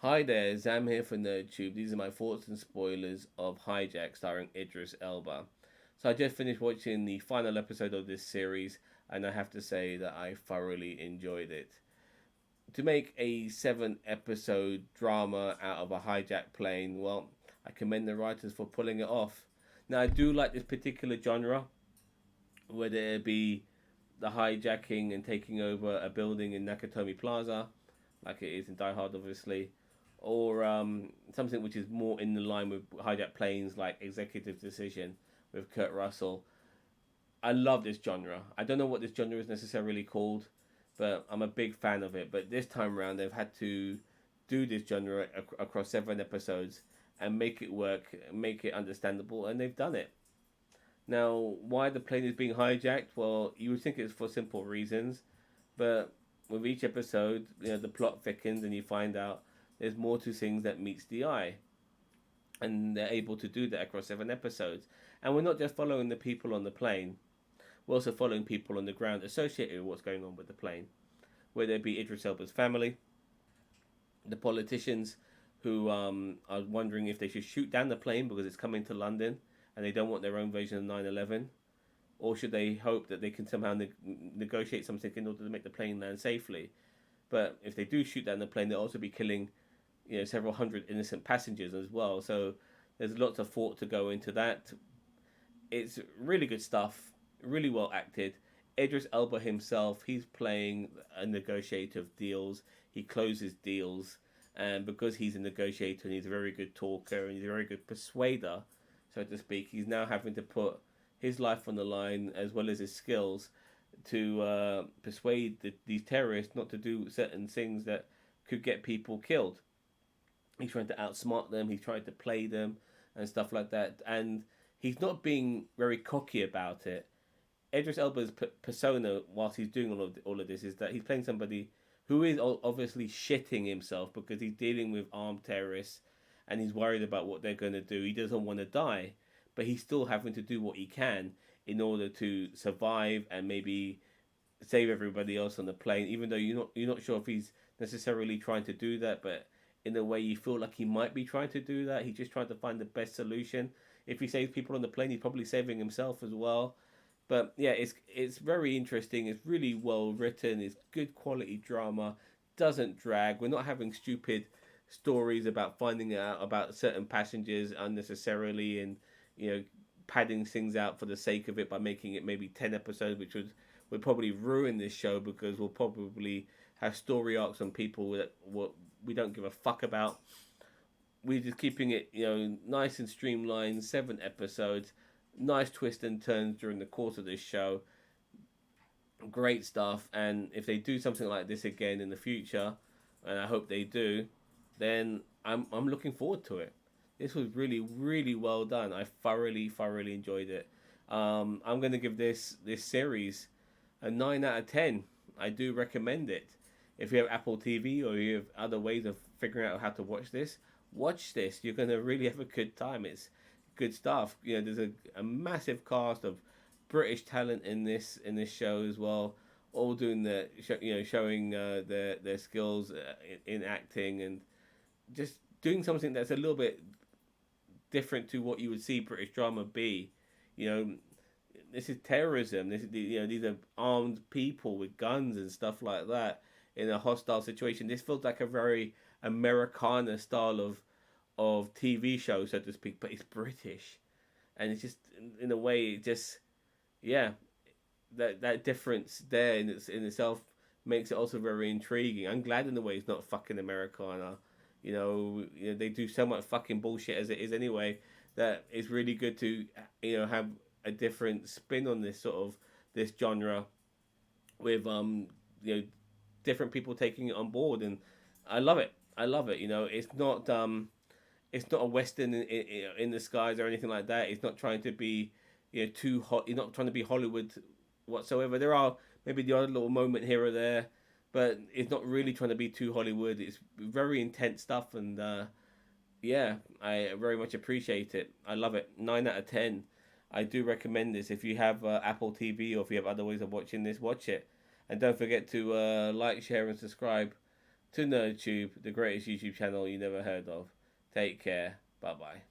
Hi there, Zam here for NerdTube. These are my thoughts and spoilers of Hijack starring Idris Elba. So I just finished watching the final episode of this series and I have to say that I thoroughly enjoyed it. To make a 7 episode drama out of a hijack plane, well, I commend the writers for pulling it off. Now I do like this particular genre, whether it be the hijacking and taking over a building in Nakatomi Plaza, like it is in Die Hard, obviously, or something which is more in the line with hijack planes, like Executive Decision with Kurt Russell. I love this genre. I don't know what this genre is necessarily called, but I'm a big fan of it. But this time around, they've had to do this genre across 7 episodes and make it work, make it understandable, and they've done it. Now, why the plane is being hijacked? Well, you would think it's for simple reasons, but with each episode, the plot thickens and you find out there's more to things that meets the eye, and they're able to do that across 7 episodes. And we're not just following the people on the plane; we're also following people on the ground associated with what's going on with the plane, whether it be Idris Elba's family, the politicians who are wondering if they should shoot down the plane because it's coming to London and they don't want their own version of 9/11, or should they hope that they can somehow negotiate something in order to make the plane land safely? But if they do shoot down the plane, they'll also be killing, several hundred innocent passengers as well. So there's lots of thought to go into that. It's really good stuff, really well acted. Idris Elba himself, he's playing a negotiator of deals. He closes deals, and because he's a negotiator and he's a very good talker and he's a very good persuader, so to speak, he's now having to put his life on the line as well as his skills to persuade these terrorists not to do certain things that could get people killed. He's trying to outsmart them. He's trying to play them and stuff like that. And he's not being very cocky about it. Idris Elba's persona, whilst he's doing all of this, is that he's playing somebody who is obviously shitting himself because he's dealing with armed terrorists and he's worried about what they're going to do. He doesn't want to die, but he's still having to do what he can in order to survive and maybe save everybody else on the plane. Even though you're not sure if he's necessarily trying to do that, but in a way you feel like he might be trying to do that. He's just trying to find the best solution. If he saves people on the plane, he's probably saving himself as well. But yeah, it's very interesting. It's really well written. It's good quality drama. Doesn't drag. We're not having stupid stories about finding out about certain passengers unnecessarily and you know padding things out for the sake of it by making it maybe 10 episodes, which would probably ruin this show because we'll probably have story arcs on people that what we don't give a fuck about. We're just keeping it nice and streamlined. 7 episodes, nice twists and turns during the course of this show. Great stuff. And if they do something like this again in the future, and I hope they do, then I'm looking forward to it. This was really really well done. I thoroughly enjoyed it. I'm gonna give this series a 9 out of 10. I do recommend it. If you have Apple TV or you have other ways of figuring out how to watch this. You're gonna really have a good time. It's good stuff. There's a massive cast of British talent in this show as well, all doing showing their skills in acting and just doing something that's a little bit different to what you would see British drama be. You know, this is terrorism. These are armed people with guns and stuff like that in a hostile situation. This feels like a very Americana style of TV show, so to speak, but it's British, and it's just in a way, it just yeah, that difference there in itself makes it also very intriguing. I'm glad in a way it's not fucking Americana. They do so much fucking bullshit as it is anyway that it's really good to have a different spin on this genre with different people taking it on board, and I love it. I love it. It's not a western in the skies or anything like that. It's not trying to be too hot. You're not trying to be Hollywood whatsoever. There are maybe the odd little moment here or there, but it's not really trying to be too Hollywood. It's very intense stuff, and yeah, I very much appreciate it. I love it. 9 out of 10. I do recommend this. If you have Apple TV or if you have other ways of watching this, watch it. And don't forget to like, share, and subscribe. to NerdTube, the greatest YouTube channel you never heard of. Take care. Bye bye.